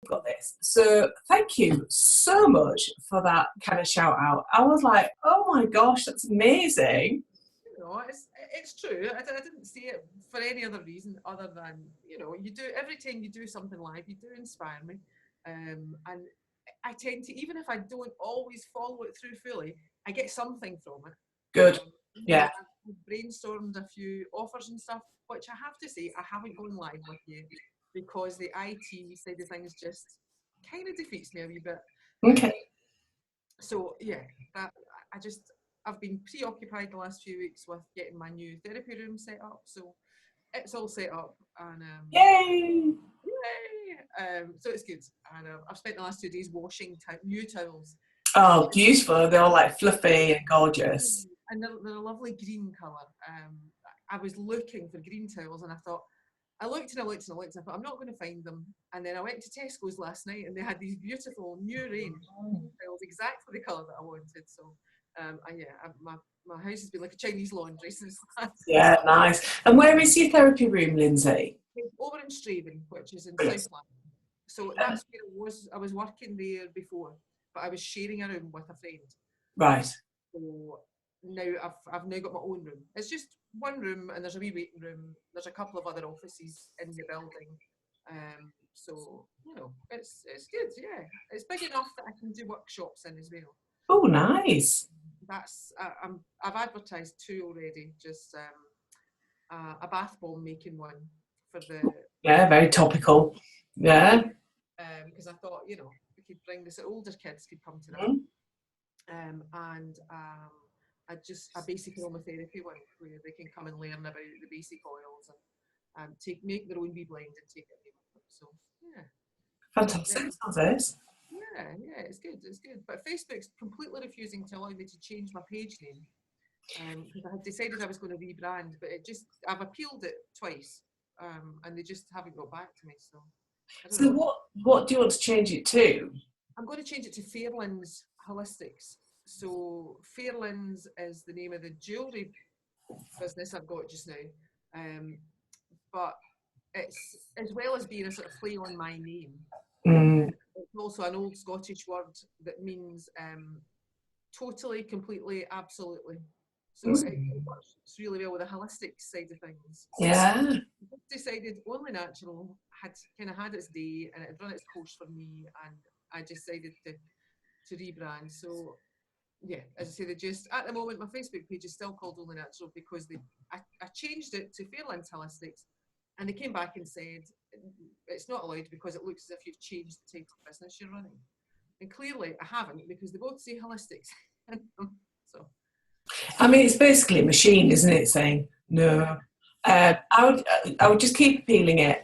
got this. So thank you so much for that kind of shout out. I was like, oh my gosh, that's amazing. You know, it's true. I didn't see it for any other reason other than, you know, you do every time you do something live, you do inspire me. And I tend to, even if I don't always follow it through fully, I get something from it. Good. You know, Yeah. I've brainstormed a few offers and stuff, which I have to say I haven't gone live with yet because the IT side of things just kind of defeats me a wee bit. Um, Okay. so yeah, that I just I've been preoccupied the last few weeks with getting my new therapy room set up. So it's all set up and Yay. yay! So it's good. And I've spent the last 2 days washing new towels. Oh, beautiful. They're all like fluffy and gorgeous. And they're a lovely green colour. I was looking for green towels and I thought, I looked and I looked and I looked and I thought, I'm not going to find them. And then I went to Tesco's last night and they had these beautiful new range towels, exactly the colour that I wanted. So, my house has been like a Chinese laundry since last. Yeah, nice. And where is your therapy room, Lindsay? Over in Straven, which is in Brilliant. South London. So that's where it was. I was working there before, but I was sharing a room with a friend. Right. So now I've now got my own room. It's just one room, and there's a wee waiting room. There's a couple of other offices in the building. So you know, it's good. Yeah, it's big enough that I can do workshops in as well. Oh, nice. That's I've advertised 2 already. Just a bath bomb making one for the Yeah, very topical. Yeah. because I thought, you know, we could bring this, older kids could come to that. Mm. A basic aromatherapy one where they can come and learn about the basic oils and make their own wee blend and take it away with them. So yeah, Fantastic. Sounds it. yeah, it's good, it's good. But Facebook's completely refusing to allow me to change my page name because I had decided I was going to rebrand, but I've appealed it twice, and they just haven't got back to me. So I don't So know. what do you want to change it to? I'm going to change it to Fairlands Holistics. So Fairlands is the name of the jewellery business I've got just now. But it's, as well as being a sort of play on my name, Mm. it's also an old Scottish word that means totally, completely, absolutely. So it works really well with the holistic side of things. So Yeah. I decided Only Natural had kind of had its day and it had run its course for me, and I decided to rebrand. So yeah, as I say, at the moment my Facebook page is still called Only Natural because I changed it to Fairlands Holistics, and they came back and said it's not allowed because it looks as if you've changed the type of business you're running. And clearly I haven't, because they both say holistics. So I mean, it's basically a machine, isn't it? Saying no. I would just keep appealing it,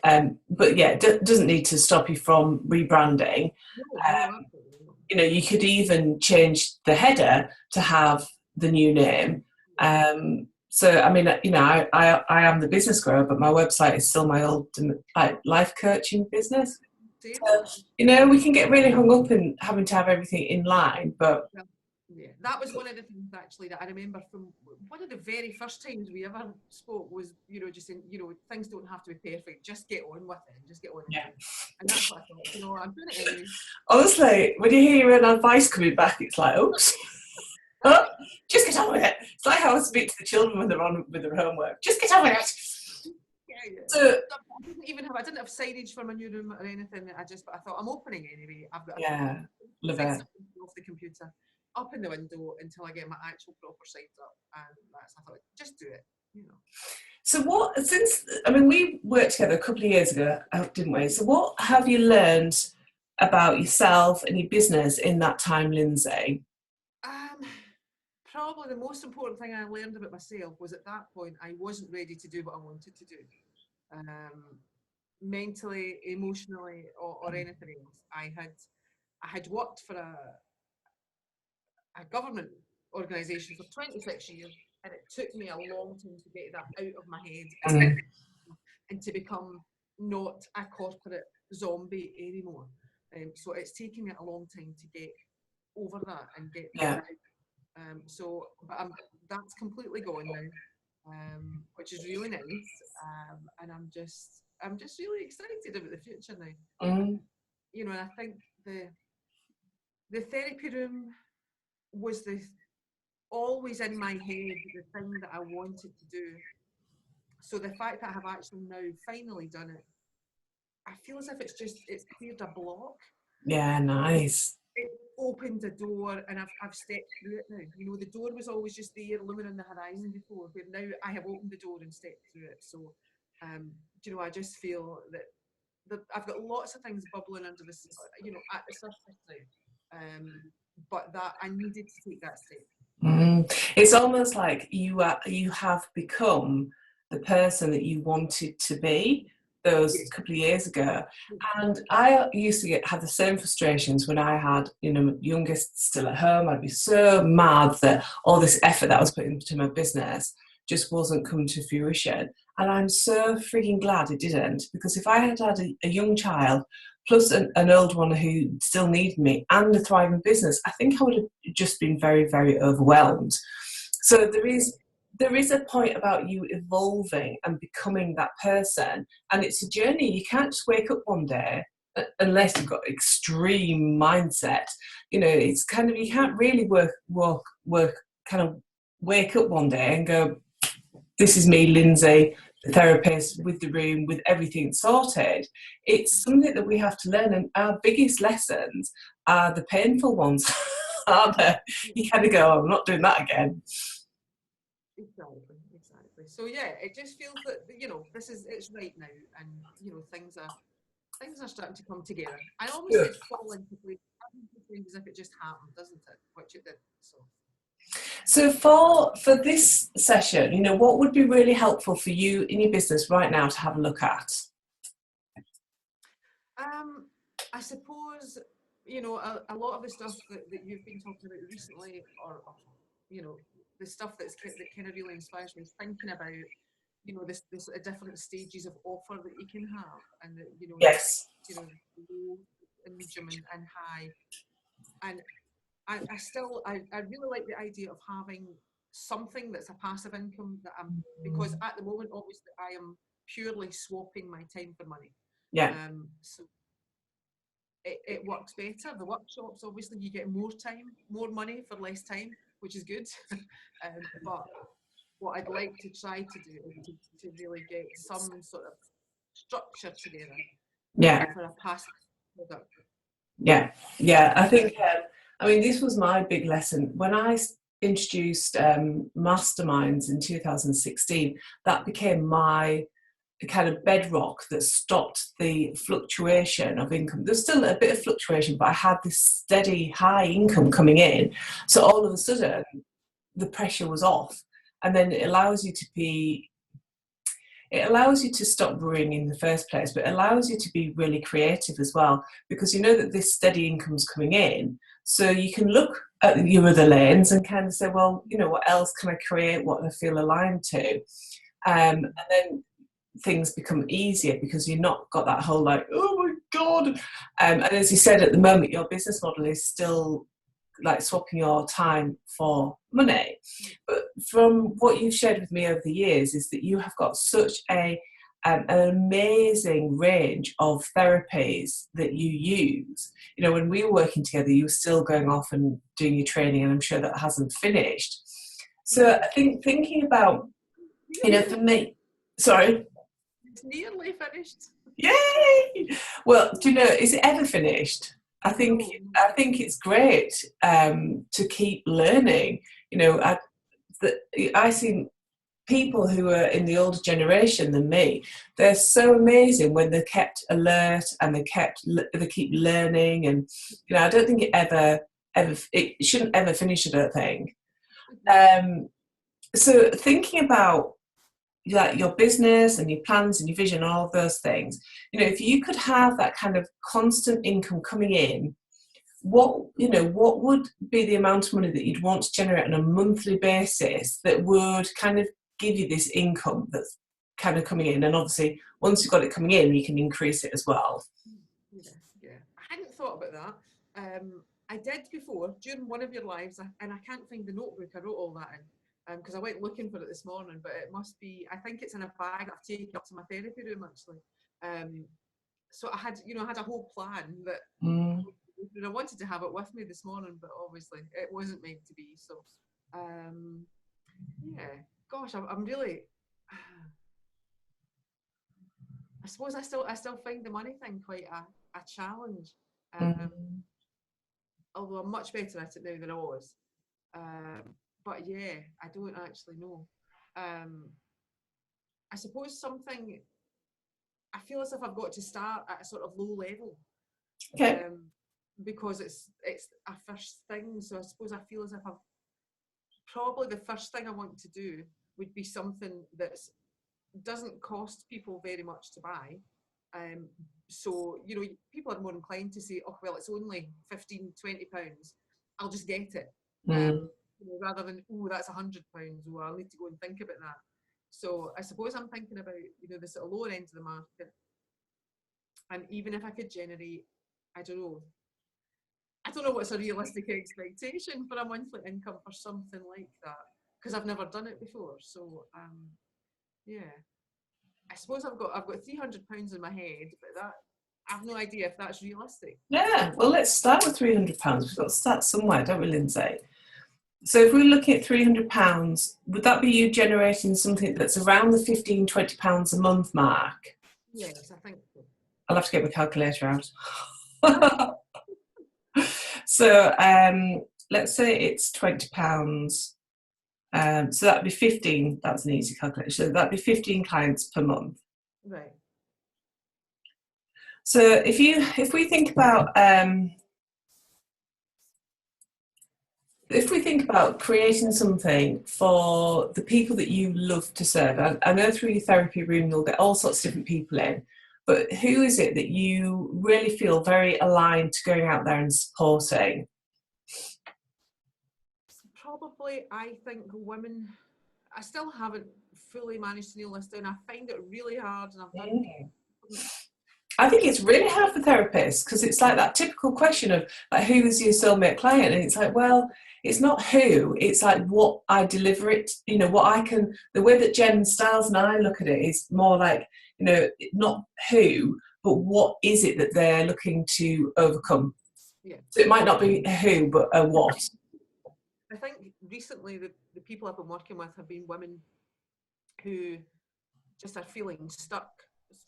but yeah, it doesn't need to stop you from rebranding. no, absolutely not. You know, you could even change the header to have the new name. So, I mean, you know, I am the business grower, but my website is still my old life coaching business. Same. So, you know, we can get really hung up in having to have everything in line, but Yeah, that was one of the things actually that I remember from one of the very first times we ever spoke was, you know, just saying, you know, things don't have to be perfect, just get on with it and just get on and yeah. do it. And that's what I thought, you know, I'm doing it anyway. Honestly, when you hear your own advice coming back, it's like, oops, oh, just get on with it. It's like how I speak to the children when they're on with their homework. Just get on with it. Yeah. So, I didn't have signage for my new room or anything. But I thought I'm opening anyway. I've got yeah, love things it. off the computer, up in the window until I get my actual proper sites up, and I thought, just do it, you know. So I mean, we worked together a couple of years ago, didn't we? So what have you learned about yourself and your business in that time, Lindsay? Probably the most important thing I learned about myself was at that point I wasn't ready to do what I wanted to do, mentally, emotionally, or anything else. I had worked for a government organisation for 26 years, and it took me a long time to get that out of my head and to become not a corporate zombie anymore. So it's taken me a long time to get over that and get Yeah. that out. But that's completely gone now, which is really nice. And I'm just really excited about the future now. you know, and I think the therapy room was always in my head, the thing that I wanted to do. So the fact that I have actually now finally done it, I feel as if it's cleared a block. Yeah, nice. It opened a door, and I've stepped through it now. You know, the door was always just there, looming on the horizon before, where now I have opened the door and stepped through it. So, you know, I just feel that I've got lots of things bubbling under the, you know, at the surface now. But that I needed to take that step. It's almost like you have become the person that you wanted to be those couple of years ago. And I used to have the same frustrations when I had, you know, my youngest still at home. I'd be so mad that all this effort that I was putting into my business just wasn't coming to fruition. And I'm so freaking glad it didn't, because if I had had a young child plus an old one who still needed me and a thriving business, I think I would have just been very, very overwhelmed. So there is a point about you evolving and becoming that person, and it's a journey. You can't just wake up one day unless you've got extreme mindset. You know, it's kind of, you can't really kind of wake up one day and go, this is me, Lindsay, the therapist, with the room, with everything sorted. It's something that we have to learn, and our biggest lessons are the painful ones. Aren't they? You kind of go, oh, I'm not doing that again. Exactly. So yeah, it just feels that, you know, it's right now, and you know, things are starting to come together. I always said fall into place. As if it just happened, doesn't it? Which it did. So for this session, you know, what would be really helpful for you in your business right now to have a look at? I suppose, you know, a lot of the stuff that you've been talking about recently, or you know, the stuff that kind of really inspires me is thinking about, you know, this different stages of offer that you can have, and that, you know, yes, you know, low and medium and high, and I really like the idea of having something that's a passive income because at the moment, obviously, I am purely swapping my time for money. Yeah. So it works better. The workshops, obviously, you get more time, more money for less time, which is good. But what I'd like to try to do is to really get some sort of structure together. Yeah. For a passive product. Yeah. Yeah. I think, I mean, this was my big lesson. When I introduced masterminds in 2016, that became my kind of bedrock that stopped the fluctuation of income. There's still a bit of fluctuation, but I had this steady high income coming in. So all of a sudden, the pressure was off. And then it allows you to stop worrying in the first place, but it allows you to be really creative as well, because you know that this steady income's coming in. So you can look at your other lanes and kind of say, well, you know, what else can I create? What do I feel aligned to? And then things become easier because you've not got that whole like, oh my God. And as you said, at the moment, your business model is still like swapping your time for money. But from what you've shared with me over the years is that you have got such an amazing range of therapies that you use. You know, when we were working together, you were still going off and doing your training, and I'm sure that hasn't finished. So I think thinking about, you know, for me, sorry? It's nearly finished. Yay! Well, do you know, is it ever finished? I think it's great to keep learning. You know, I see people who are in the older generation than me. They're so amazing when they're kept alert and they keep learning. And you know, I don't think it shouldn't ever finish. I don't think. So thinking about like your business and your plans and your vision and all of those things, you know, if you could have that kind of constant income coming in, what would be the amount of money that you'd want to generate on a monthly basis that would kind of give you this income that's kind of coming in? And obviously once you've got it coming in, you can increase it as well. Yeah. I hadn't thought about that. I did before during one of your lives, and I can't find the notebook I wrote all that in, because I went looking for it this morning, but it must be, I think it's in a bag I've taken up to my therapy room actually. so I had, I had a whole plan that Mm. I wanted to have it with me this morning, but obviously it wasn't meant to be. So, yeah, gosh, I'm really. I suppose I still find the money thing quite a challenge. Mm. Although I'm much better at it now than I was. But yeah, I don't actually know. Um, I suppose something I feel as if I've got to start at a sort of low level, Okay. because it's a first thing. So I suppose I feel as if I've probably the first thing I want to do would be something that doesn't cost people very much to buy. So people are more inclined to say, oh well, it's only 15-20 pounds, I'll just get it, Mm. rather than, oh, that's £100, or I'll need to go and think about that. So I suppose I'm thinking about the sort of lower end of the market, and even if I could generate, I don't know what's a realistic expectation for a monthly income for something like that, because I've never done it before. So yeah, I suppose I've got £300 in my head, but that I've no idea if that's realistic. Yeah, well, let's start with £300. We've got to start somewhere, don't we, Lindsay? So if we're looking at £300, would that be you generating something that's around the £15-20 a month mark? Yes, I think so. I'll have to get my calculator out. So let's say it's £20. So that'd be 15. That's an easy calculation. So that'd be 15 clients per month. Right. So if we think about creating something for the people that you love to serve, I know through your therapy room you'll get all sorts of different people in, but who is it that you really feel very aligned to going out there and supporting? Probably, I think women. I still haven't fully managed to nail this down. I find it really hard, and I've done. I think it's really hard for therapists because it's like that typical question of like, who is your soulmate client? And it's like, well, it's not who, it's like what I deliver it, what I can, the way that Jen Stiles and I look at it is more like, not who, but what is it that they're looking to overcome? Yeah. So it might not be a who, but a what. I think recently the people I've been working with have been women who just are feeling stuck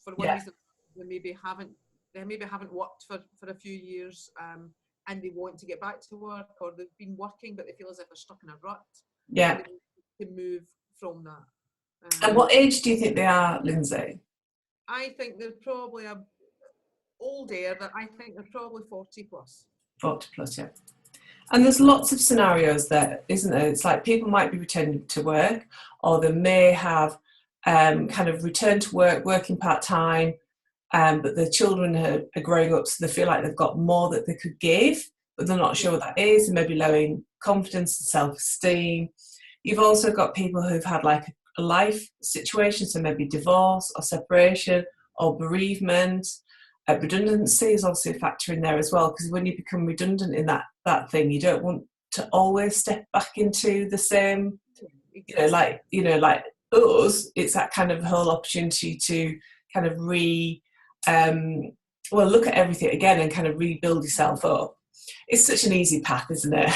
for one reason. They maybe haven't worked for a few years, and they want to get back to work, or they've been working but they feel as if they're stuck in a rut. Yeah. And they need to move from that. And what age do you think they are, Lindsay? I think they're probably older, but I think they're probably 40 plus. 40 plus, yeah. And there's lots of scenarios there, isn't there? It's like people might be returning to work, or they may have kind of returned to work, working part-time, but their children are growing up, so they feel like they've got more that they could give, but they're not sure what that is, and maybe lowering confidence and self-esteem. You've also got people who've had like a life situation, so maybe divorce or separation or bereavement. Redundancy is obviously a factor in there as well, because when you become redundant in that thing, you don't want to always step back into the same, like us. It's that kind of whole opportunity to kind of look at everything again and kind of rebuild yourself up. It's such an easy path, isn't it?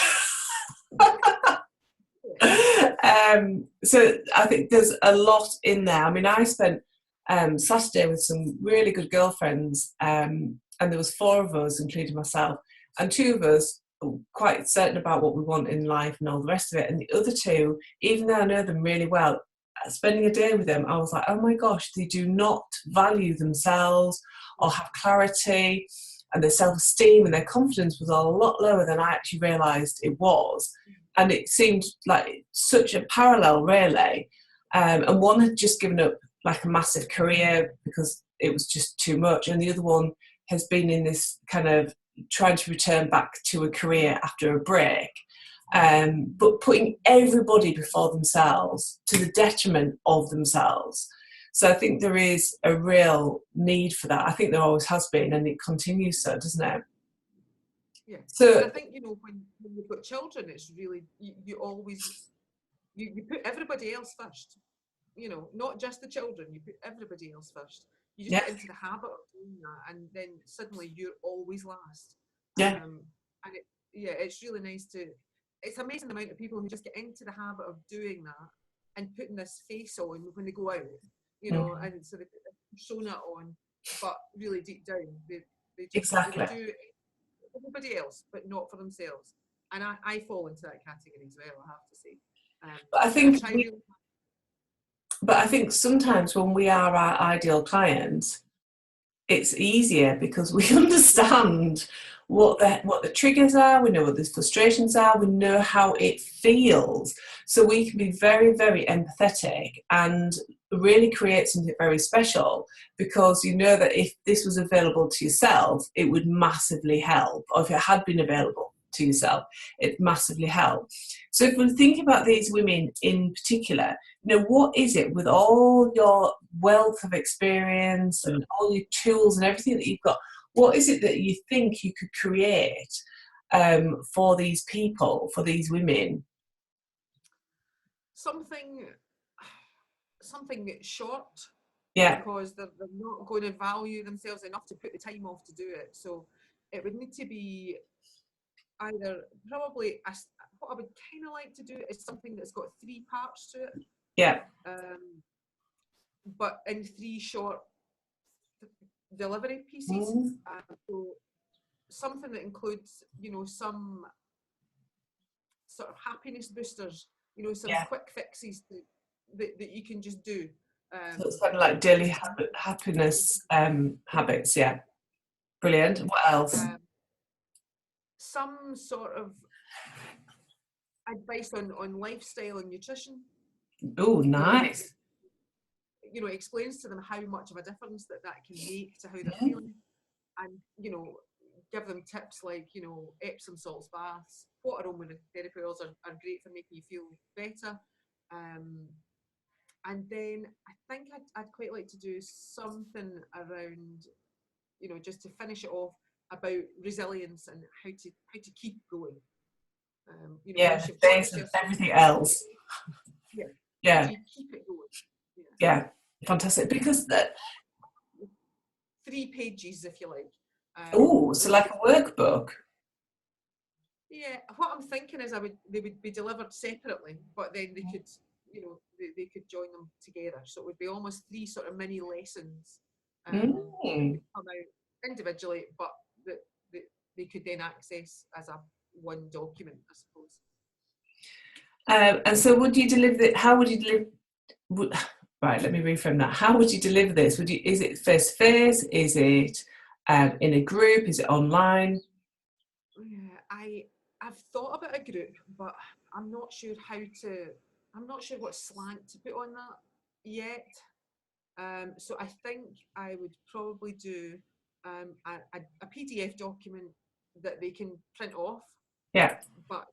So I think there's a lot in there. I mean, I spent Saturday with some really good girlfriends, and there was 4 of us, including myself, and 2 of us quite certain about what we want in life and all the rest of it, and the other 2, even though I know them really well, spending a day with them, I was like, oh my gosh, they do not value themselves or have clarity, and their self-esteem and their confidence was a lot lower than I actually realised it was. And it seemed like such a parallel, really. And one had just given up like a massive career because it was just too much. And the other one has been in this kind of trying to return back to a career after a break, but putting everybody before themselves to the detriment of themselves. So I think there is a real need for that. I think there always has been, and it continues so, doesn't it? Yeah. So and I think, when you've got children, it's really, you always, you put everybody else first, not just the children, you put everybody else first. you just Yeah. get into the habit of doing that, and then suddenly you're always last. Yeah. And it's really nice to. It's amazing the amount of people who just get into the habit of doing that and putting this face on when they go out, and so they put the persona on, but really deep down they Exactly. would do everybody else, but not for themselves. And I fall into that category as well, I have to say. But I think sometimes when we are our ideal clients, it's easier because we understand what the triggers are, we know what the frustrations are, we know how it feels. So we can be very, very empathetic and really create something very special, because you know that if this was available to yourself, it would massively help. Or if it had been available to yourself, it massively help. So if we're thinking about these women in particular, what is it, with all your wealth of experience and all your tools and everything that you've got, what is it that you think you could create for these people, for these women? Something short, Yeah. because they're not going to value themselves enough to put the time off to do it. So it would need to be either probably what I would kind of like to do is something that's got 3 parts to it. Yeah. But in 3 short delivery pieces. So something that includes, some sort of happiness boosters, some quick fixes that you can just do. So it's kind of like daily happiness habits. Yeah. Brilliant. What else? Some sort of advice on lifestyle and nutrition. Oh, nice. It explains to them how much of a difference that can make to how they're feeling, and give them tips like Epsom salts baths, what aromatherapy oils are great for making you feel better, and then I think I'd quite like to do something around just to finish it off about resilience and how to keep going. The face and everything else. Yeah. Do you keep it going? Yeah. Fantastic. Because 3 pages, if you like. So like a workbook. Yeah. What I'm thinking is they would be delivered separately, but then they could, they could join them together. So it would be almost 3 sort of mini lessons that would come out individually, but that they could then access as a one document, I suppose. And so would you deliver how would you deliver? Right, let me reframe that. How would you deliver this? Is it face to face? Is it in a group? Is it online? Yeah, I've thought about a group, but I'm not sure what slant to put on that yet. So I think I would probably do a PDF document that they can print off. Yeah. But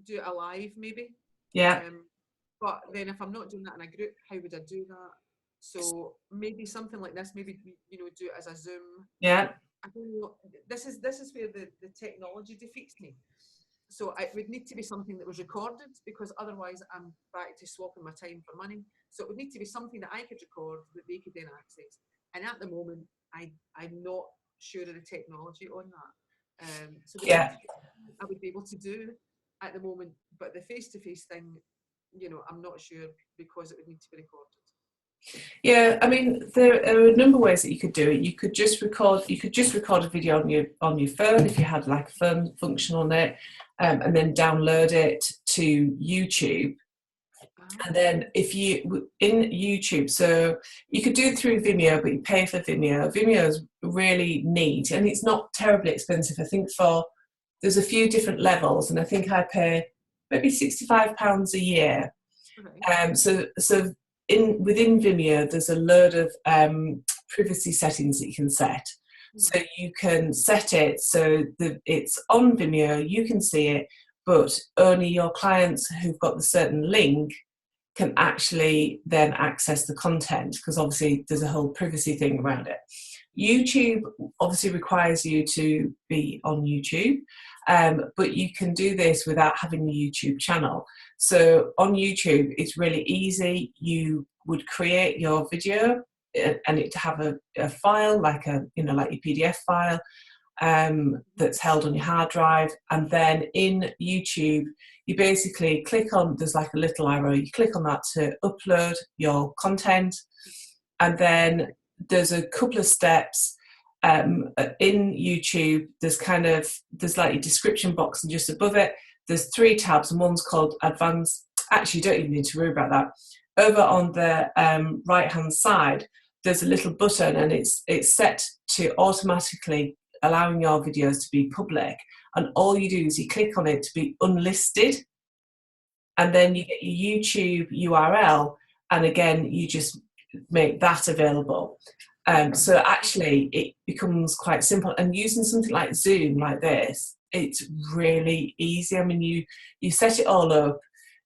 do a live maybe. Yeah. But then if I'm not doing that in a group, how would I do that? So maybe something like this. Maybe do it as a Zoom. Yeah. I don't know. This is where the technology defeats me. So it would need to be something that was recorded, because otherwise I'm back to swapping my time for money. So it would need to be something that I could record that they could then access. And at the moment, I'm not sure of the technology on that. So I would be able to do at the moment, but the face-to-face thing, I'm not sure, because it would need to be recorded. Yeah, I mean, there are a number of ways that you could do it. You could just record a video on your phone if you had like a phone function on it, and then download it to YouTube. And then if you in YouTube, so you could do it through Vimeo, but you pay for Vimeo. Vimeo is really neat, and it's not terribly expensive. I think there's a few different levels, and I think I pay maybe £65 a year. Okay. So within Vimeo, there's a load of privacy settings that you can set. So you can set it so that it's on Vimeo, you can see it, but only your clients who've got the certain link can actually then access the content, because obviously there's a whole privacy thing around it. YouTube obviously requires you to be on YouTube, but you can do this without having a YouTube channel. So on YouTube, it's really easy. You would create your video and it to have a file like like your PDF file that's held on your hard drive. And then in YouTube, you basically click on, there's like a little arrow, you click on that to upload your content. And then there's a couple of steps in YouTube. There's like a description box, and just above it, there's 3 tabs, and one's called Advanced. Actually, you don't even need to worry about that. Over on the right-hand side, there's a little button, and it's set to automatically allowing your videos to be public. And all you do is you click on it to be unlisted, and then you get your YouTube URL, and again, you just make that available. So actually, it becomes quite simple. And using something like Zoom like this, it's really easy. I mean, you set it all up,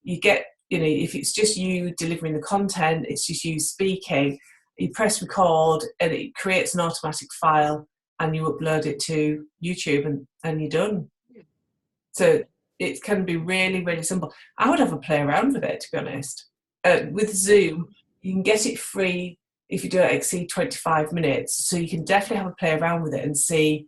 you get, if it's just you delivering the content, it's just you speaking, you press record, and it creates an automatic file, and you upload it to YouTube, and you're done. So it can be really, really simple. I would have a play around with it, to be honest. With Zoom, you can get it free if you don't exceed 25 minutes. So you can definitely have a play around with it and see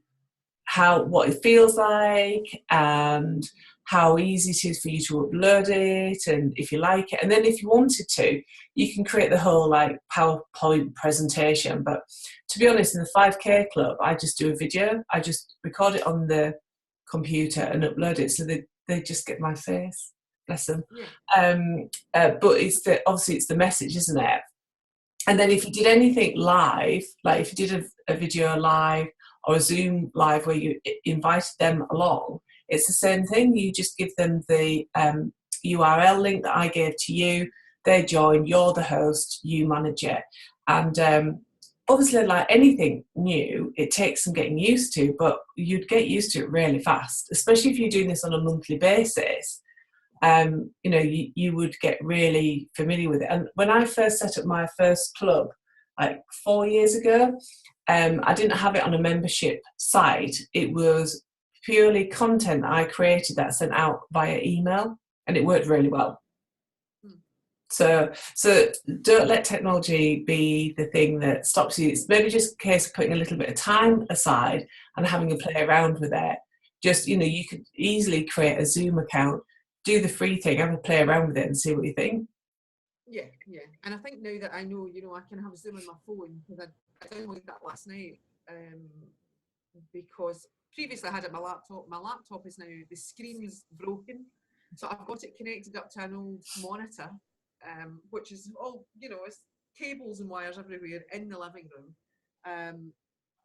what it feels like, and how easy it is for you to upload it, and if you like it. And then if you wanted to, you can create the whole like PowerPoint presentation. But to be honest, in the 5K club, I just do a video. I just record it on the computer and upload it, so they just get my face. Bless them. But obviously it's the message, isn't it? And then if you did anything live, like if you did a video live or a Zoom live where you invited them along, it's the same thing. You just give them the URL link that I gave to you. They join, you're the host, you manage it. And obviously, like anything new, it takes some getting used to, but you'd get used to it really fast, especially if you're doing this on a monthly basis. You would get really familiar with it. And when I first set up my first club, like 4 years ago, I didn't have it on a membership site. It was purely content that I created that I sent out via email, and it worked really well. So don't let technology be the thing that stops you. It's maybe just a case of putting a little bit of time aside and having a play around with it. Just, you could easily create a Zoom account, do the free thing, have a play around with it and see what you think. Yeah. And I think now that I know, I can have Zoom on my phone, because I downloaded that last night, because previously I had it on my laptop. My laptop is now, the screen's broken. So I've got it connected up to an old monitor, which is all, it's cables and wires everywhere in the living room.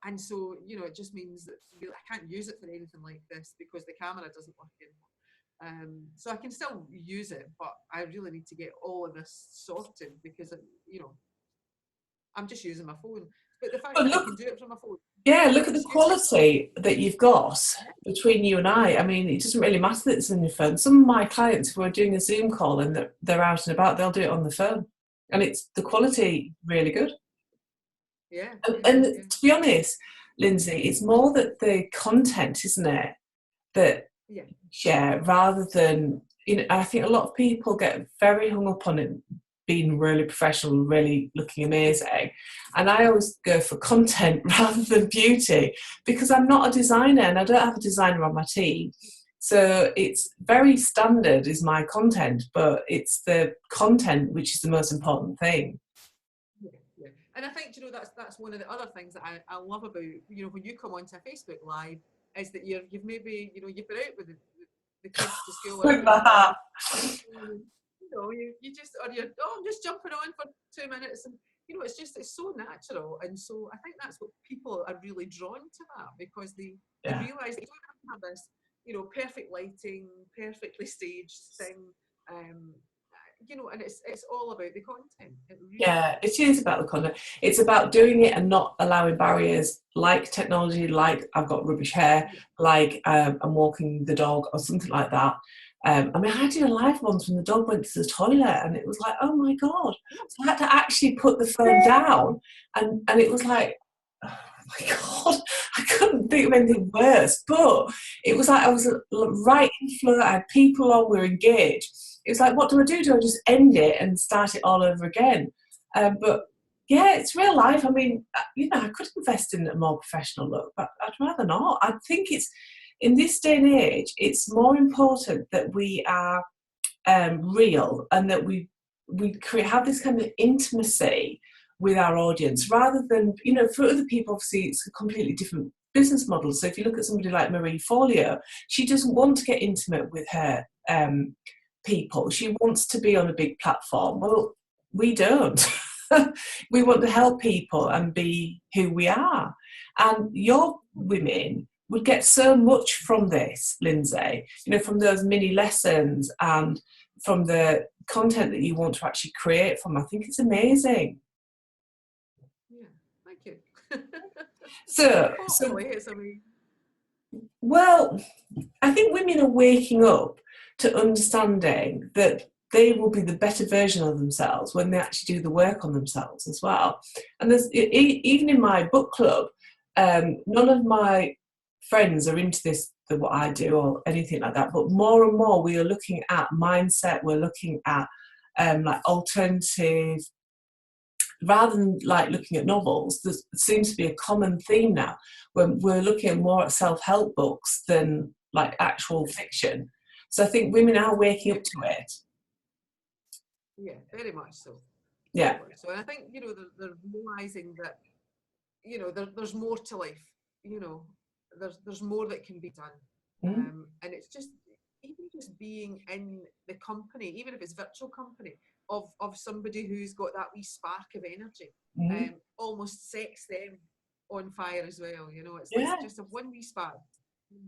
And so, it just means that I can't use it for anything like this because the camera doesn't work anymore. So I can still use it, but I really need to get all of this sorted because, I'm just using my phone. But the fact that I can do it from my phone. Yeah, look at the quality that you've got between you and I. I mean, it doesn't really matter that it's on your phone. Some of my clients who are doing a Zoom call and they're out and about, they'll do it on the phone. And it's the quality really good. Yeah. And to be honest, Lindsay, it's more that the content, isn't it, that share rather than, I think a lot of people get very hung up on it being really professional, really looking amazing. And I always go for content rather than beauty, because I'm not a designer and I don't have a designer on my team. So it's very standard is my content, but it's the content which is the most important thing. Yeah. And I think, that's one of the other things that I love about, when you come onto Facebook Live, is that you've maybe, you've been out with the kids to school. You just, or you're, I'm just jumping on for 2 minutes, and it's so natural. And so I think that's what people are really drawn to, that because they realise they don't have to have this, perfect lighting, perfectly staged thing. And it's all about the content. It is about the content. It's about doing it and not allowing barriers like technology, like I've got rubbish hair, like I'm walking the dog or something like that. I did a live once when the dog went to the toilet, and it was like, oh my God. So I had to actually put the phone down, and it was like, oh my God, I couldn't think of anything worse. But it was like I was right in flow, I had people on, we were engaged. It was like, what do? Do I just end it and start it all over again? But yeah, it's real life. I mean, I could invest in a more professional look, but I'd rather not. I think it's, in this day and age, it's more important that we are real, and that have this kind of intimacy with our audience, rather than, for other people, obviously, it's a completely different business model. So if you look at somebody like Marie Forleo, she doesn't want to get intimate with her people. She wants to be on a big platform. Well, we don't. We want to help people and be who we are. And your women would get so much from this, Lindsay, from those mini lessons and from the content that you want to actually create from. I think it's amazing. Yeah, thank you. So well, I think women are waking up to understanding that they will be the better version of themselves when they actually do the work on themselves as well. And there's, even in my book club, none of my friends are into what I do or anything like that, but more and more we are looking at mindset, we're looking at like alternative, rather than like looking at novels. There seems to be a common theme now when we're looking more at self-help books than like actual fiction. So I think women are waking up to it. Yeah, very much so. Yeah. So I think, they're realizing that, there's more to life. There's more that can be done. And it's just, even just being in the company, even if it's virtual company, of somebody who's got that wee spark of energy, almost sets them on fire as well. It's like just a one wee spark.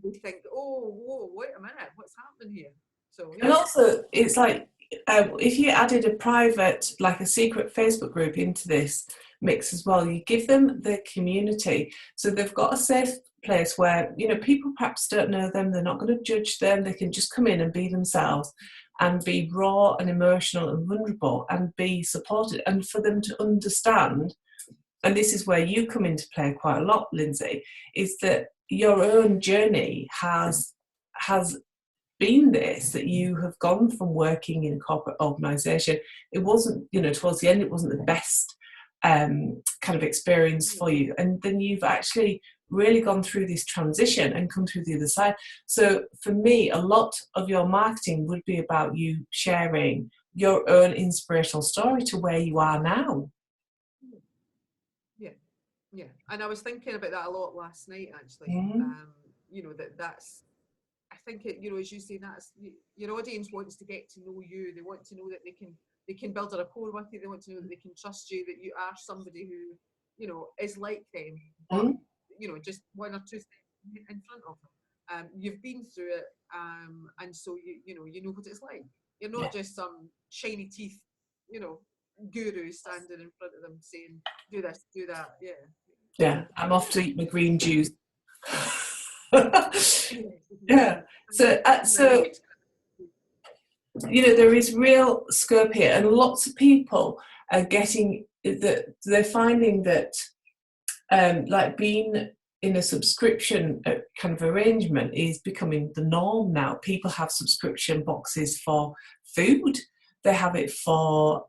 They think, oh, whoa, wait a minute, what's happening here? So, yeah. And also, it's like, if you added a private, like a secret Facebook group into this mix as well, you give them the community. So they've got a safe place where, people perhaps don't know them, they're not going to judge them, they can just come in and be themselves and be raw and emotional and vulnerable and be supported. And for them to understand, and this is where you come into play quite a lot, Lindsay, is that your own journey has been this, that you have gone from working in a corporate organisation. It wasn't, towards the end, it wasn't the best kind of experience for you. And then you've actually really gone through this transition and come through the other side. So for me, a lot of your marketing would be about you sharing your own inspirational story to where you are now. Yeah. And I was thinking about that a lot last night, actually. That's, I think as you say, that's your audience wants to get to know you. They want to know that they can build a rapport with you. They want to know that they can trust you, that you are somebody who, is like them, but, just one or two steps in front of them. You've been through it, and so you know what it's like. You're not just some shiny teeth, guru standing in front of them saying, do this, do that. Yeah, I'm off to eat my green juice. Yeah. So there is real scope here, and lots of people are getting that. They're finding that, like being in a subscription kind of arrangement is becoming the norm now. People have subscription boxes for food. They have it for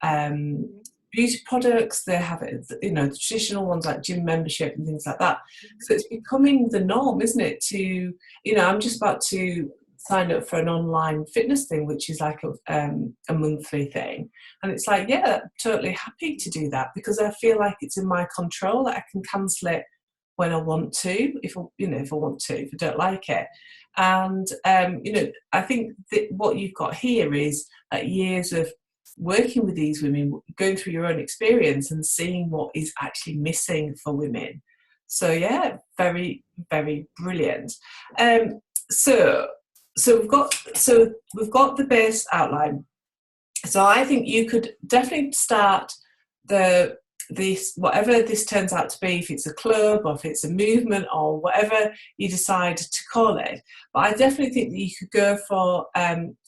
beauty products. They have it, the traditional ones like gym membership and things like that. So it's becoming the norm, isn't it? To, I'm just about to sign up for an online fitness thing, which is like a monthly thing. And it's like, yeah, totally happy to do that, because I feel like it's in my control, that I can cancel it when I want to, if I want to, if I don't like it. And, I think that what you've got here is years of working with these women, going through your own experience and seeing what is actually missing for women. So yeah, very, very brilliant. So we've got the base outline. So I think you could definitely start this, whatever this turns out to be, if it's a club or if it's a movement or whatever you decide to call it. But I definitely think that you could go for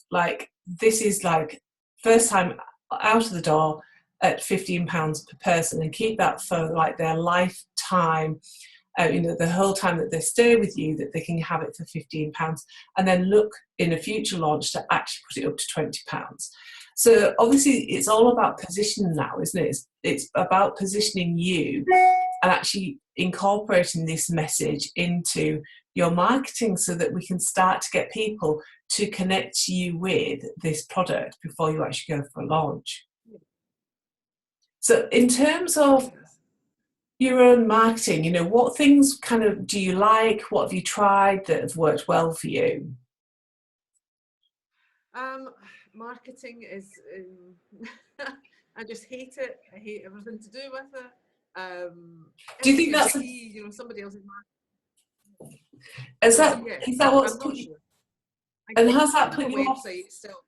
like, this is like first time out of the door at £15 per person, and keep that for like their lifetime the whole time that they stay with you, that they can have it for £15, and then look in a future launch to actually put it up to £20. So obviously it's all about positioning now, isn't it? It's about positioning you and actually incorporating this message into your marketing so that we can start to get people to connect you with this product before you actually go for a launch. So in terms of your own marketing, what things kind of do you like? What have you tried that have worked well for you? Marketing is, I just hate it. I hate everything to do with it. Do you think that's somebody else's marketing? Is that what's put you? And how's that put you off? Still.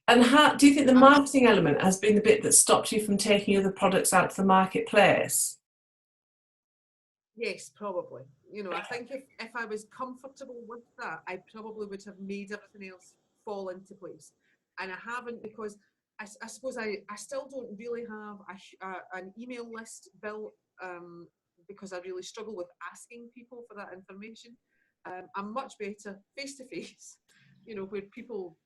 And how do you think the marketing element has been the bit that stopped you from taking other products out to the marketplace? Yes, probably. I think if I was comfortable with that, I probably would have made everything else fall into place. And I haven't, because I suppose I still don't really have an email list built, because I really struggle with asking people for that information. I'm much better face to face, where people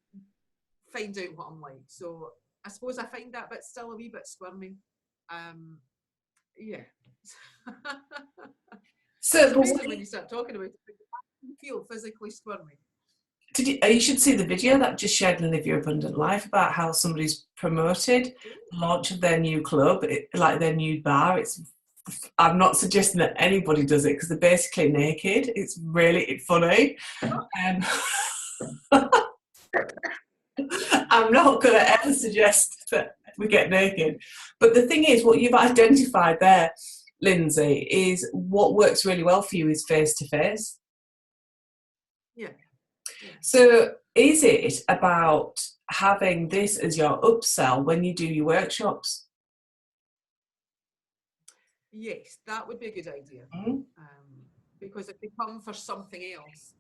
find out what I'm like. So I suppose I find that bit still a wee bit squirmy. Yeah. So when you start talking about it, you feel physically squirmy. You should see the video that just shared in Live Your Abundant Life about how somebody's promoted the launch of their new club, like their new bar. I'm not suggesting that anybody does it because they're basically naked. It's really funny. I'm not going to ever suggest that we get naked. But the thing is, what you've identified there, Lindsay, is what works really well for you is face-to-face. Yeah. So is it about having this as your upsell when you do your workshops? Yes, that would be a good idea. Mm-hmm. Because if they come for something else,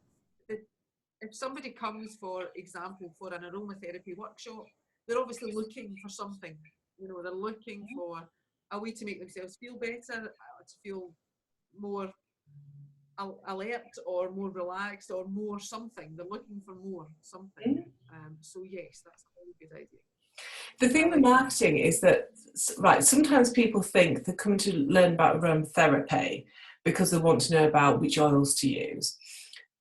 if somebody comes, for example, for an aromatherapy workshop, they're obviously looking for something. They're looking for a way to make themselves feel better, to feel more alert or more relaxed or more something. They're looking for more something. So yes, that's a very good idea. The thing with marketing is that, sometimes people think they're coming to learn about aromatherapy because they want to know about which oils to use.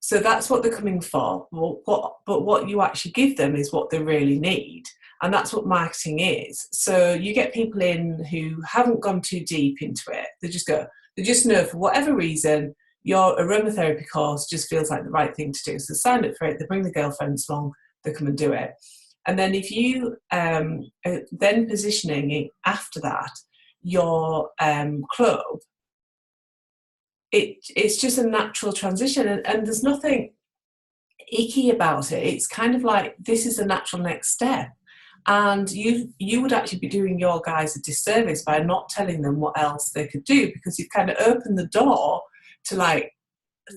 So that's what they're coming for. But what you actually give them is what they really need. And that's what marketing is. So you get people in who haven't gone too deep into it. They just know for whatever reason, your aromatherapy course just feels like the right thing to do. So they sign up for it, they bring the girlfriends along, they come and do it. And then if you then positioning it after that, your club, it's just a natural transition, and there's nothing icky about it. It's kind of like, this is a natural next step. And you would actually be doing your guys a disservice by not telling them what else they could do, because you've kind of opened the door to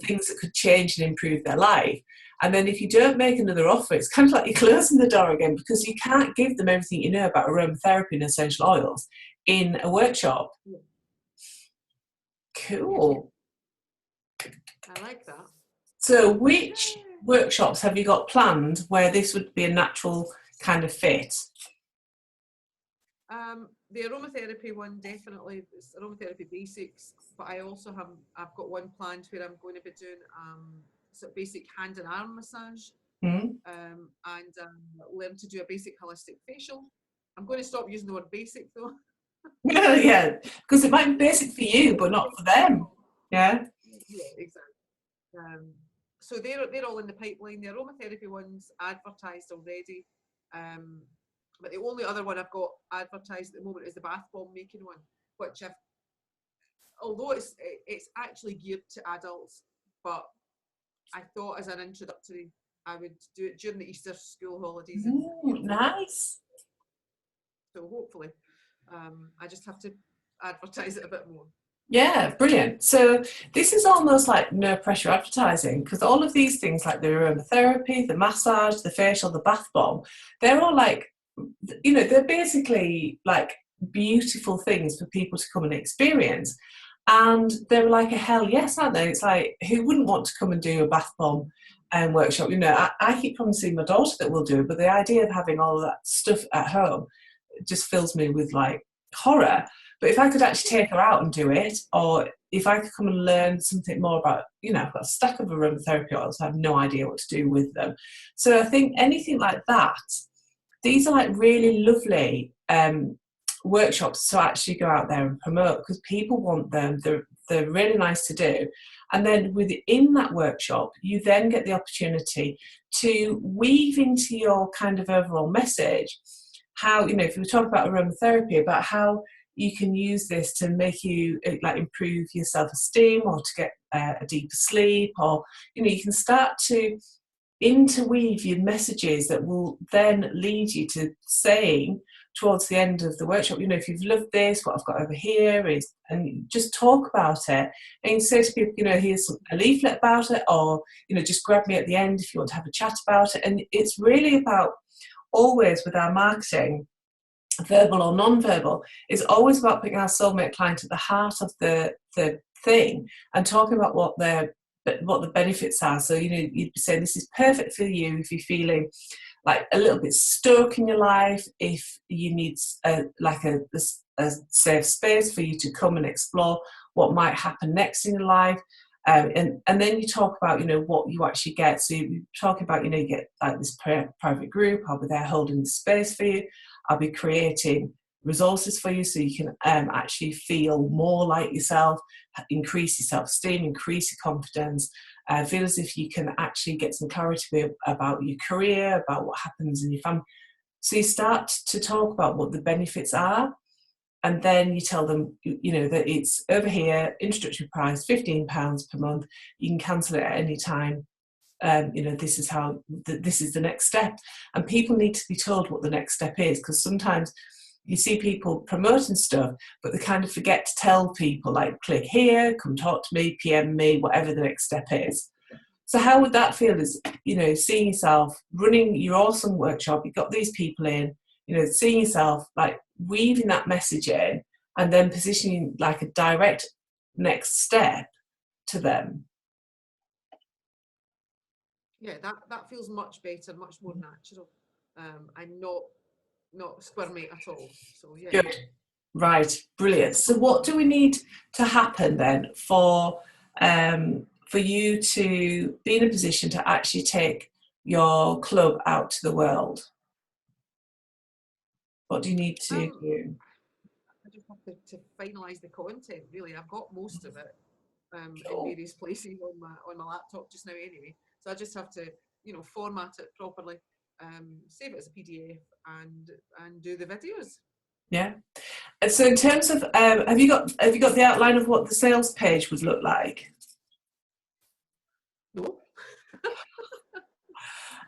things that could change and improve their life. And then if you don't make another offer, it's kind of like you're closing the door again, because you can't give them everything you know about aromatherapy and essential oils in a workshop. Cool. I like that. So which workshops have you got planned where this would be a natural kind of fit? The aromatherapy one, definitely. It's aromatherapy basics, but I've got one planned where I'm going to be doing sort of basic hand and arm massage, and learn to do a basic holistic facial. I'm going to stop using the word basic though. Yeah, because it might be basic for you, but not for them. Yeah. Yeah, exactly. So they're all in the pipeline. The aromatherapy one's advertised already. But the only other one I've got advertised at the moment is the bath bomb making one, which although it's actually geared to adults, but I thought as an introductory I would do it during the Easter school holidays. Nice. So hopefully, I just have to advertise it a bit more. Yeah, brilliant. So this is almost like no pressure advertising, because all of these things like the aromatherapy, the massage, the facial, the bath bomb, they're all they're basically like beautiful things for people to come and experience. And they were like a hell yes, aren't they? It's like, who wouldn't want to come and do a bath bomb workshop? You know, I keep promising my daughter that we'll do it, but the idea of having all of that stuff at home just fills me with like horror. But if I could actually take her out and do it, or if I could come and learn something more about, you know, I've got a stack of aromatherapy oils, I have no idea what to do with them. So I think anything like that, these are like really lovely workshops to actually go out there and promote, because people want them. They're really nice to do. And then within that workshop, you then get the opportunity to weave into your kind of overall message how, you know, if we talk about aromatherapy, about how you can use this to make you like improve your self-esteem, or to get a deeper sleep, or, you know, you can start to interweave your messages that will then lead you to saying towards the end of the workshop, you know, if you've loved this, what I've got over here is, and just talk about it. And you say to people, you know, here's a leaflet about it, or, you know, just grab me at the end if you want to have a chat about it. And it's really about, always with our marketing, verbal or non-verbal, it's always about putting our soulmate client at the heart of the thing, and talking about what the benefits are. So, you know, you'd be saying this is perfect for you if you're feeling like a little bit stuck in your life, if you need a safe space for you to come and explore what might happen next in your life. And then you talk about, you know, what you actually get. So you talk about, you know, you get like this private group. I'll be there holding the space for you. I'll be creating resources for you so you can actually feel more like yourself, increase your self-esteem, increase your confidence, feel as if you can actually get some clarity about your career, about what happens in your family. So you start to talk about what the benefits are, and then you tell them, you know, that it's over here, introductory price, £15 per month. You can cancel it at any time. You know, this is how, this is the next step. And people need to be told what the next step is, because sometimes you see people promoting stuff, but they kind of forget to tell people, like, click here, come talk to me, PM me, whatever the next step is. So how would that feel, as, you know, seeing yourself running your awesome workshop, you've got these people in, you know, seeing yourself like weaving that message in, and then positioning like a direct next step to them? Yeah, that feels much better, much more natural, and not squirmy at all. So yeah. Good. Right. Brilliant. So what do we need to happen then for you to be in a position to actually take your club out to the world? What do you need to do? I just have to finalise the content. Really, I've got most of it in Cool. various places on my laptop just now. Anyway, so I just have to, you know, format it properly, save it as a PDF, and do the videos. Yeah. And so in terms of, have you got the outline of what the sales page would look like? No.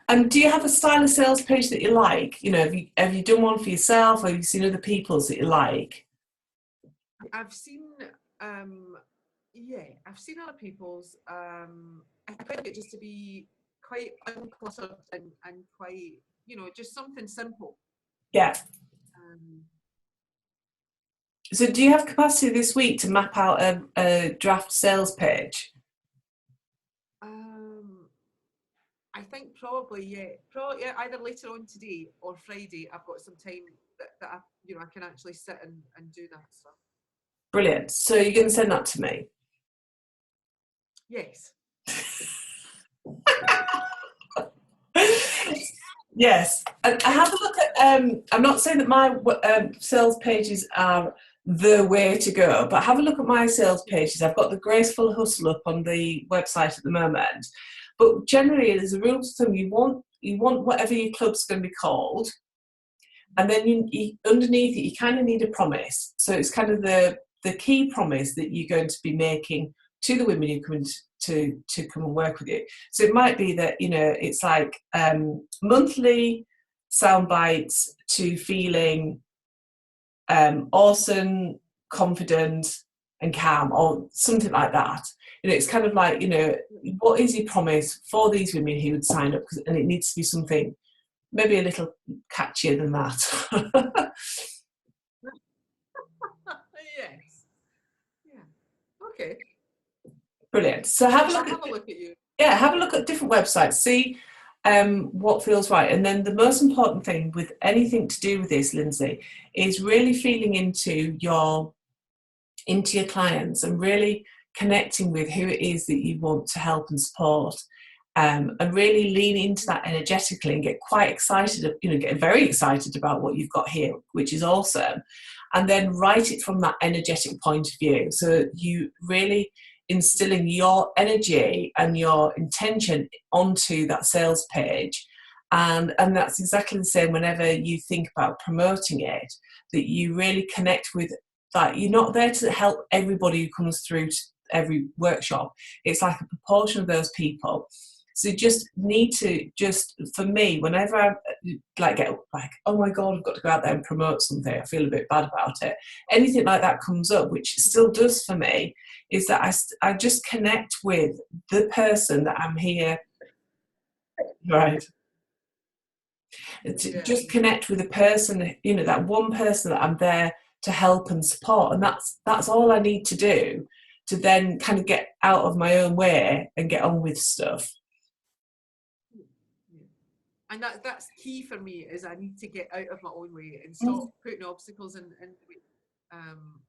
And do you have a style of sales page that you like? You know, have you done one for yourself, or have you seen other people's that you like? I've seen, yeah, I've seen other people's. I find it just to be quite uncluttered and quite, you know, just something simple. Yeah. Um, So do you have capacity this week to map out a draft sales page? um, I think probably, yeah, probably, yeah, either later on today or Friday. I've got some time that I, you know, I can actually sit and do that stuff. Brilliant. So you're going to send that to me? Yes. Yes. And have a look at, I'm not saying that my sales pages are the way to go, but have a look at my sales pages. I've got the Graceful Hustle up on the website at the moment. But generally, there's a rule of thumb: you want whatever your club's going to be called, and then you underneath it, you kind of need a promise. So it's kind of the key promise that you're going to be making to the women who come in to come and work with you. So it might be that, you know, it's like monthly sound bites to feeling awesome, confident, and calm, or something like that. You know, it's kind of like, you know, what is your promise for these women who would sign up? And it needs to be something maybe a little catchier than that. Yes. Yeah. Okay. Brilliant. So have a I'll look at, have a look at you. yeah, have a look at different websites, see what feels right. And then the most important thing with anything to do with this, Lindsay, is really feeling into your clients and really connecting with who it is that you want to help and support. And really lean into that energetically and get quite excited, get very excited about what you've got here, which is awesome. And then write it from that energetic point of view. So you really instilling your energy and your intention onto that sales page. And that's exactly the same whenever you think about promoting it, that you really connect with that. You're not there to help everybody who comes through to every workshop. It's like a proportion of those people. So you just need to for me, whenever I get like, oh my God, I've got to go out there and promote something, I feel a bit bad about it. Anything like that comes up, which it still does for me, is that I just connect with the person that I'm here, right? To just connect with a person, that one person that I'm there to help and support. And that's all I need to do to then kind of get out of my own way and get on with stuff. And that's key for me, is I need to get out of my own way and stop putting obstacles in the way,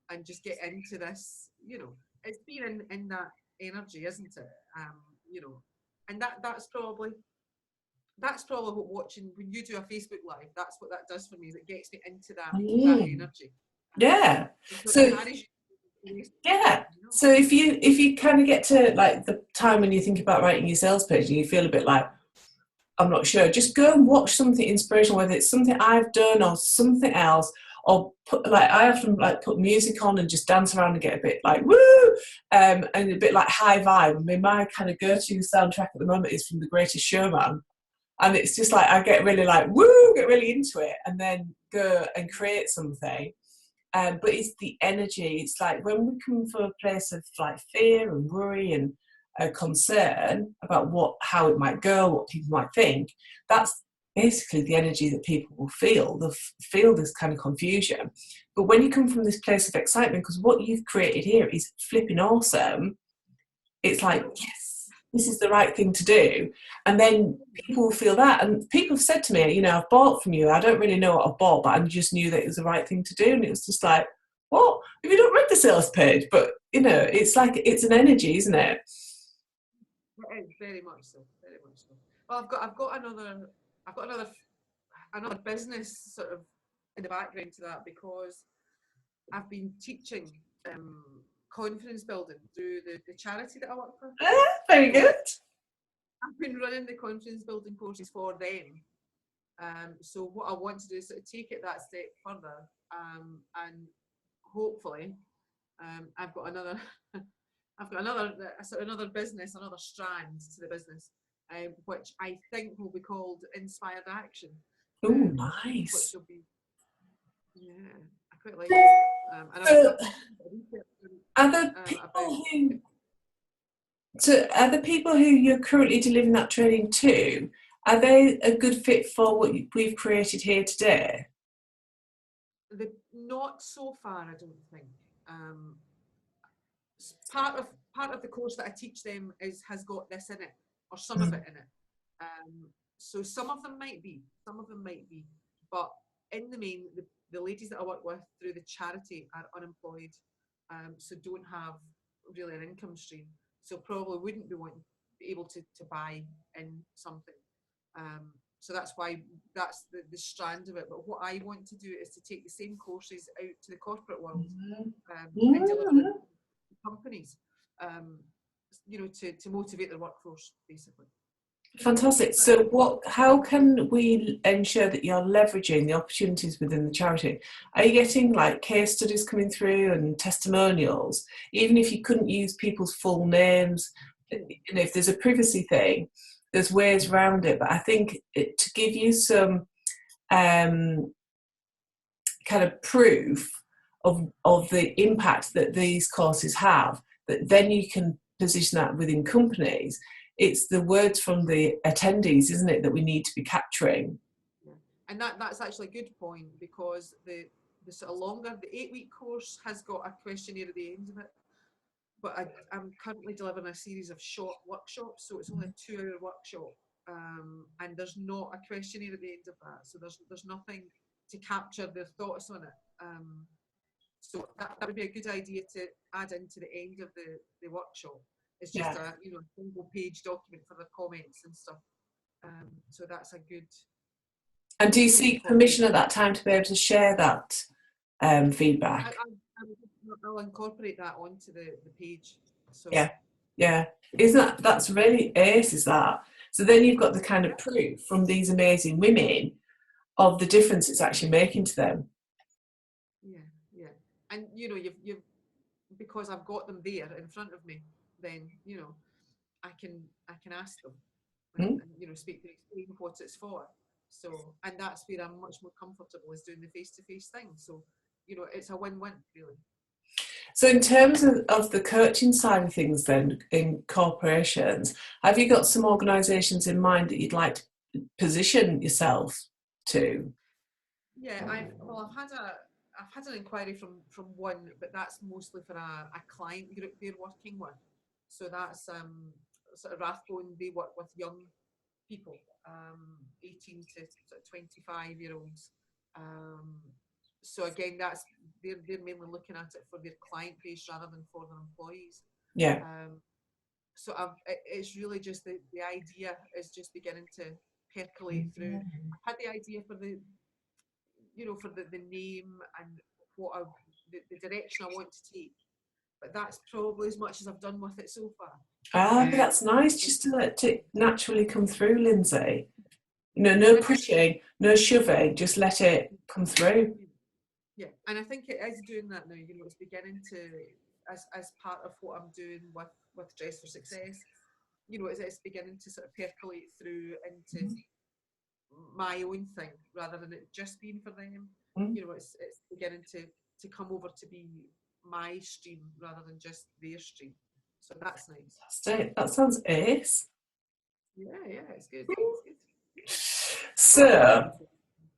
and just get into this, it's being in that energy, isn't it? And that's probably what watching, when you do a Facebook Live, that's what that does for me, is it gets me into that energy. Yeah. So yeah. So if you kind of get to like the time when you think about writing your sales page and you feel a bit like, I'm not sure, just go and watch something inspirational, whether it's something I've done or something else, or I often put music on and just dance around and get a bit like woo, and a bit like high vibe. I mean, my kind of go-to soundtrack at the moment is from The Greatest Showman, and it's just like I get really like woo, get really into it, and then go and create something. But it's the energy. It's like when we come from a place of like fear and worry and a concern about how it might go, what people might think, that's basically the energy that people will feel. They'll feel this kind of confusion. But when you come from this place of excitement, because what you've created here is flipping awesome, it's like, yes, this is the right thing to do. And then people will feel that. And people have said to me, I've bought from you. I don't really know what I've bought, but I just knew that it was the right thing to do. And it was just like, what? If you don't read the sales page, but it's like, it's an energy, isn't it? It is, very much so, very much so. Well, I've got another business sort of in the background to that, because I've been teaching confidence building through the charity that I work for. Very good. I've been running the confidence building courses for them. So what I want to do is sort of take it that step further, and hopefully, I've got another another business, another strand to the business, which I think will be called Inspired Action. Oh, nice. Which will be, I quite like it. And so are the people who you're currently delivering that training to, are they a good fit for what we've created here today? Not so far, I don't think. Part of the course that I teach them has got this in it, or some of it in it. So some of them might be, but in the main, the ladies that I work with through the charity are unemployed, so don't have really an income stream, so probably wouldn't be able to buy in something. So that's why that's the strand of it. But what I want to do is to take the same courses out to the corporate world, and deliver them to companies, to motivate their workforce, basically. Fantastic. So how can we ensure that you're leveraging the opportunities within the charity? Are you getting like case studies coming through and testimonials? Even if you couldn't use people's full names, if there's a privacy thing, there's ways around it. But I think to give you some kind of proof of the impact that these courses have, that then you can position that within companies. It's the words from the attendees, isn't it, that we need to be capturing? Yeah. And that's actually a good point, because the sort of longer, the 8-week course has got a questionnaire at the end of it. but I'm currently delivering a series of short workshops, so it's only a 2-hour workshop, and there's not a questionnaire at the end of that, so there's nothing to capture their thoughts on it. So that would be a good idea to add into the end of the workshop. It's just Yeah. a single page document for the comments and stuff. So that's a good. And do you To seek incorporate. permission at that time to be able to share that feedback? I'll incorporate that onto the page. So Yeah, yeah. Isn't that's really ace, is that? So then you've got the kind of proof from these amazing women of the difference it's actually making to them. yeah, and you've because I've got them there in front of me, then I can ask them Hmm? and speak to explain what it's for. So, and that's where I'm much more comfortable, is doing the face-to-face thing. So, it's a win-win, really. So in terms of the coaching side of things then in corporations, have you got some organisations in mind that you'd like to position yourself to? Yeah, I've had an inquiry from one, but that's mostly for a client group they're working with. So that's sort of Rathbone. They work with young people, 18 to sort of 25-year-olds. So again, they're mainly looking at it for their client base rather than for their employees. Yeah. So it's really just the idea is just beginning to percolate through. I've had the idea for the name and the direction I want to take, but that's probably as much as I've done with it so far. That's nice, just to let it naturally come through, Lindsay. No pushing, no shoving, just let it come through. Yeah, and I think it is doing that now. It's beginning to, as part of what I'm doing with Dress for Success. It's beginning to sort of percolate through into my own thing rather than it just being for them. Mm. It's beginning to come over to be my stream rather than just their stream. So that's nice. That sounds ace. Yeah, it's good. It's good. So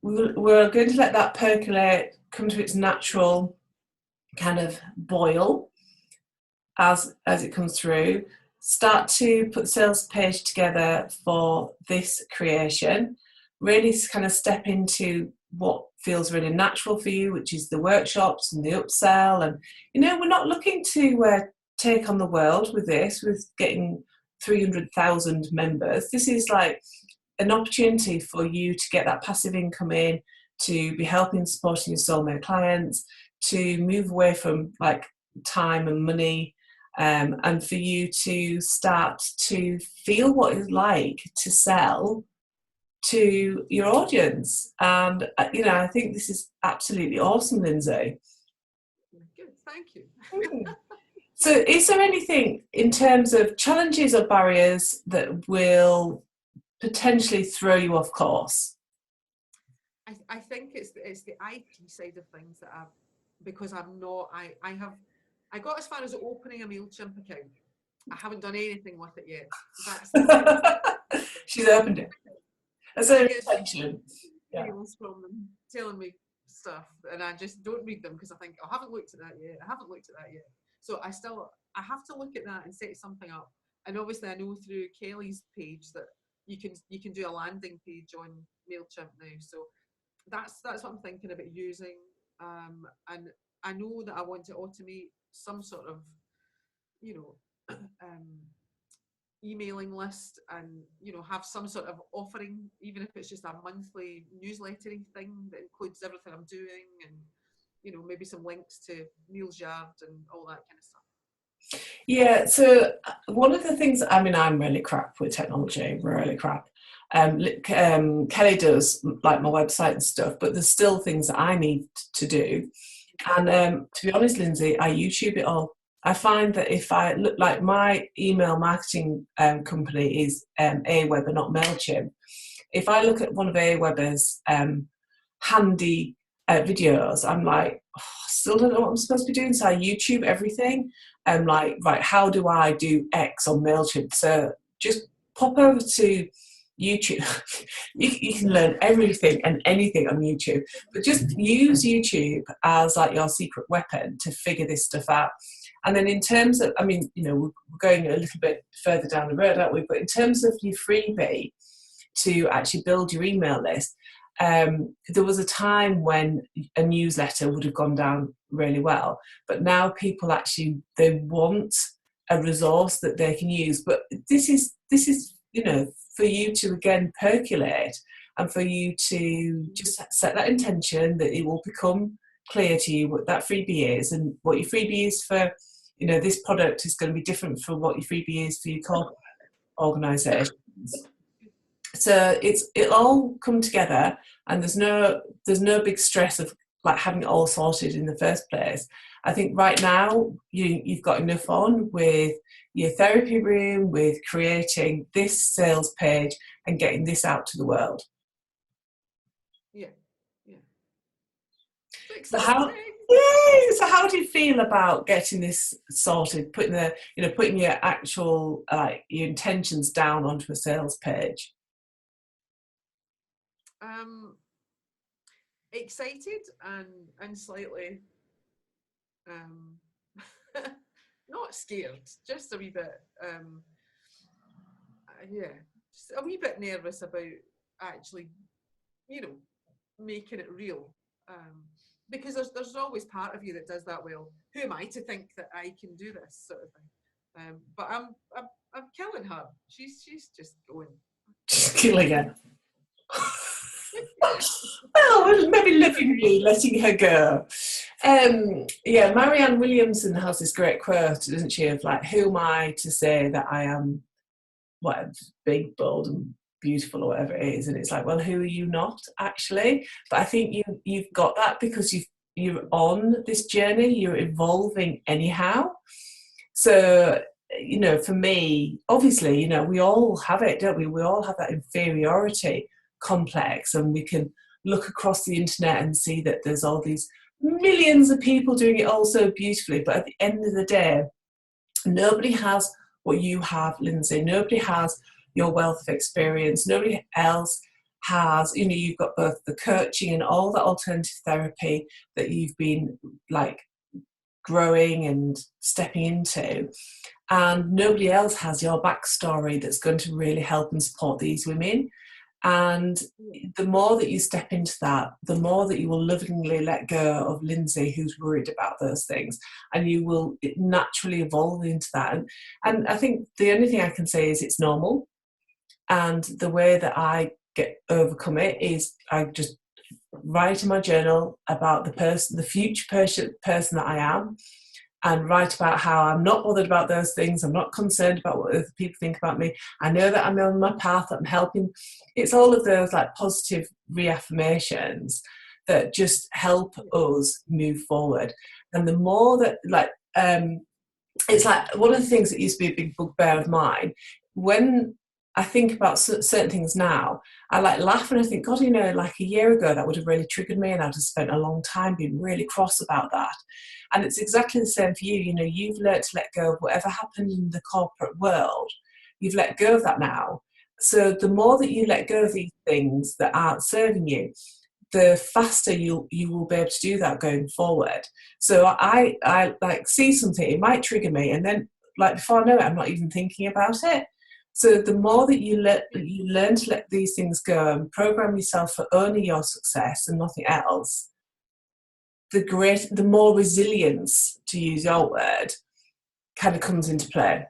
we're going to let that percolate, come to its natural kind of boil as it comes through. Start to put the sales page together for this creation. Really kind of step into what feels really natural for you, which is the workshops and the upsell. And we're not looking to take on the world with this, with getting 300,000 members. This is like an opportunity for you to get that passive income in, to be helping, supporting your soulmate clients, to move away from like time and money, and for you to start to feel what it's like to sell to your audience. And I think this is absolutely awesome, Lindsay. Good, thank you. So is there anything in terms of challenges or barriers that will potentially throw you off course? I think it's the IP side of things that because I'm not, I got as far as opening a MailChimp account. I haven't done anything with it yet. She's opened it. That's her intention. Emails from them telling me stuff, and I just don't read them because I think I haven't looked at that yet. So I have to look at that and set something up. And obviously, I know through Kelly's page that you can do a landing page on MailChimp now. So that's what I'm thinking about using. And I know that I want to automate some sort of, emailing list and, have some sort of offering, even if it's just a monthly newslettering thing that includes everything I'm doing and, maybe some links to Neil's Yard and all that kind of stuff. Yeah, so one of the things, I'm really crap with technology, really crap. Kelly does like my website and stuff, but there's still things that I need to do. And to be honest, Lindsay, I YouTube it all. I find that if I look, like my email marketing company is Aweber, not MailChimp. If I look at one of Aweber's handy videos, I'm like, I still don't know what I'm supposed to be doing. So I YouTube everything. Like, right, how do I do X on MailChimp? So just pop over to YouTube. you can learn everything and anything on YouTube, but just use YouTube as like your secret weapon to figure this stuff out. And then in terms of, I mean, we're going a little bit further down the road, aren't we? But in terms of your freebie to actually build your email list, there was a time when a newsletter would have gone down really well, but now people actually, they want a resource that they can use. But this is for you to again percolate, and for you to just set that intention that it will become clear to you what that freebie is, and what your freebie is for, this product is going to be different from what your freebie is for your corporate organisations. So it'll all come together, and there's no big stress of like having it all sorted in the first place. I think right now you've got enough on with your therapy room, with creating this sales page and getting this out to the world. Yeah. So how do you feel about getting this sorted, putting your actual your intentions down onto a sales page? Excited and slightly not scared, just a wee bit just a wee bit nervous about actually making it real, because there's always part of you that does that. Well, who am I to think that I can do this sort of thing? But I'm killing her. She's just going. Just killing her. Well, maybe lovingly letting her go. Marianne Williamson has this great quote, doesn't she, of like, who am I to say that I am whatever, big, bold and beautiful or whatever it is? And it's like, well, who are you not actually? But I think you've got that because you're on this journey, you're evolving anyhow. So for me, obviously, we all have it, don't we? We all have that inferiority complex, and we can look across the internet and see that there's all these millions of people doing it all so beautifully. But at the end of the day, nobody has what you have, Lindsay. Nobody has your wealth of experience. Nobody else has, you've got both the coaching and all the alternative therapy that you've been like growing and stepping into. And nobody else has your backstory that's going to really help and support these women. And the more that you step into that, the more that you will lovingly let go of Lindsay, who's worried about those things, and you will naturally evolve into that. And I think the only thing I can say is it's normal. And the way that I overcome it is I just write in my journal about the future person that I am, and write about how I'm not bothered about those things. I'm not concerned about what other people think about me. I know that I'm on my path, that I'm helping. It's all of those like positive reaffirmations that just help us move forward. And the more that it's like one of the things that used to be a big bugbear of mine, when I think about certain things now, I like laugh and I think, God, like a year ago that would have really triggered me, and I'd have spent a long time being really cross about that. And it's exactly the same for you. You've learned to let go of whatever happened in the corporate world. You've let go of that now. So the more that you let go of these things that aren't serving you, the faster you will be able to do that going forward. So I like see something, it might trigger me, and then like before I know it, I'm not even thinking about it. So the more that you learn to let these things go and program yourself for only your success and nothing else, the more resilience, to use your word, kind of comes into play.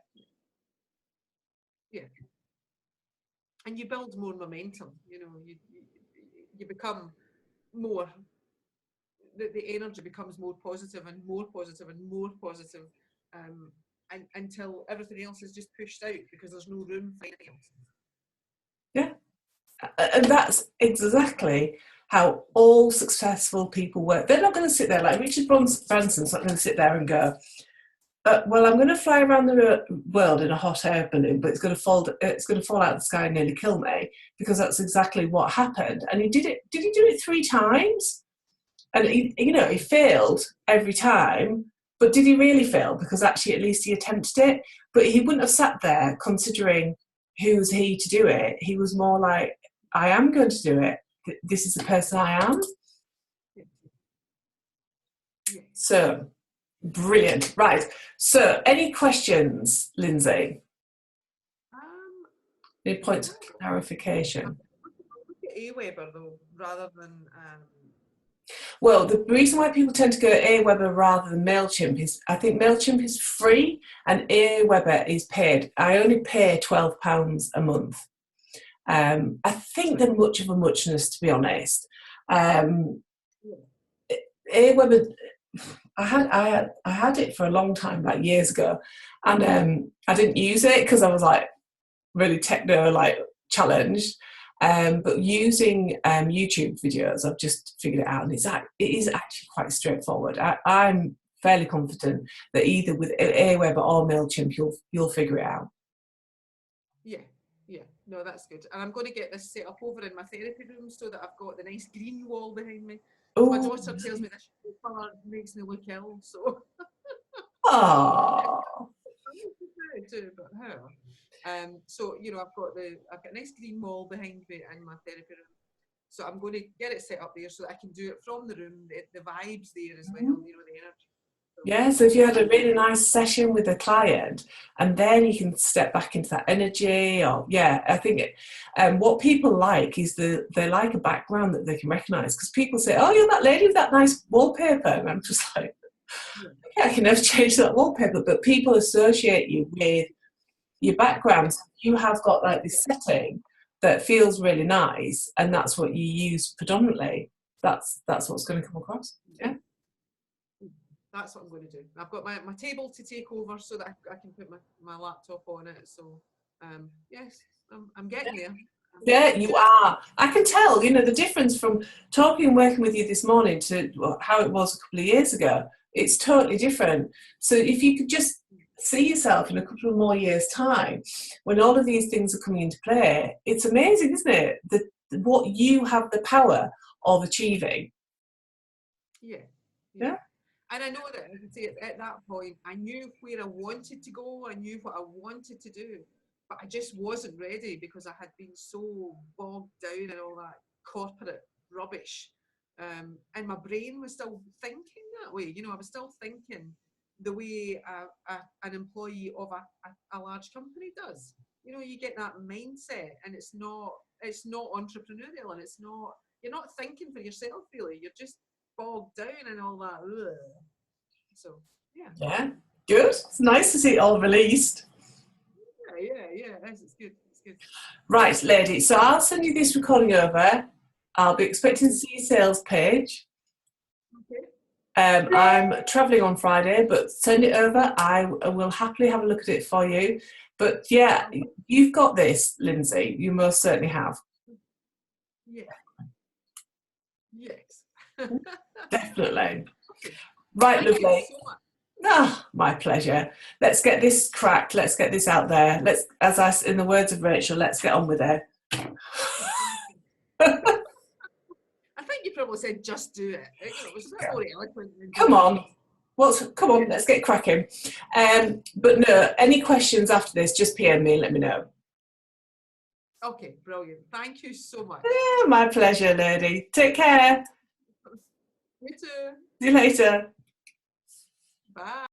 Yeah. And you build more momentum, you become more, the energy becomes more positive and more positive and more positive, and until everything else is just pushed out because there's no room for anything else. Yeah. And that's exactly how all successful people work. They're not going to sit there like Richard Branson's not going to sit there and go, well, I'm going to fly around the world in a hot air balloon, but it's going to fall out of the sky and nearly kill me, because that's exactly what happened. And he did it. Did he do it 3 times? And he failed every time. But did he really fail? Because actually, at least he attempted it. But he wouldn't have sat there considering who's he to do it. He was more like, I am going to do it. This is the person I am. So, Brilliant. Right. So, any questions, Lindsay? Any points of clarification? Look at Aweber though, rather than Well, the reason why people tend to go Aweber rather than MailChimp is I think MailChimp is free and Aweber is paid. I only pay £12 a month. I think they're much of a muchness, to be honest. Aweber, I had it for a long time, like years ago, and I didn't use it because I was like really techno like challenged. But using YouTube videos, I've just figured it out, and it is actually quite straightforward. I'm fairly confident that either with Aweber or MailChimp, you'll figure it out. Yeah, no, that's good. And I'm going to get this set up over in my therapy room so that I've got the nice green wall behind me. Ooh. My daughter tells me this colour makes me look ill, so. Aww. But her. So I've got a nice green wall behind me in my therapy room. So I'm going to get it set up there so that I can do it from the room. The vibes there as well, the energy. Yeah, so if you had a really nice session with a client and then you can step back into that energy, I think what people like is they like a background that they can recognise, because people say, oh, you're that lady with that nice wallpaper, and I'm just like, okay, I can never change that wallpaper, but people associate you with your background. So you have got like this setting that feels really nice, and that's what you use predominantly. That's what's going to come across. Yeah. That's what I'm going to do. I've got my table to take over so that I can put my laptop on it. So, yes, I'm getting there. Yeah, you are. I can tell, the difference from talking and working with you this morning to how it was a couple of years ago. It's totally different. So if you could just see yourself in a couple of more years' time, when all of these things are coming into play, it's amazing, isn't it? What you have the power of achieving. Yeah. And I know that, as I say, at that point, I knew where I wanted to go. I knew what I wanted to do, but I just wasn't ready because I had been so bogged down in all that corporate rubbish. And my brain was still thinking that way. I was still thinking the way an employee of a large company does. You get that mindset, and it's not entrepreneurial, and you're not thinking for yourself, really. You're just bogged down and all that. Ugh. So, yeah. Yeah, good. It's nice to see it all released. Yeah. It's good. Right, lady. So I'll send you this recording over. I'll be expecting to see your sales page. Okay. I'm travelling on Friday, but send it over. I will happily have a look at it for you. But yeah, you've got this, Lindsay. You most certainly have. Yeah. Yes. Definitely. Right, Thank lovely. you so much. Ah, my pleasure. Let's get this cracked. Let's get this out there. In the words of Rachel, let's get on with it. I think you probably said just do it. It was more eloquent. Come on. Come on, let's get cracking. But no, any questions after this, just PM me and let me know. Okay, brilliant. Thank you so much. Yeah, my pleasure, lady. Take care. You too. See you later. Bye.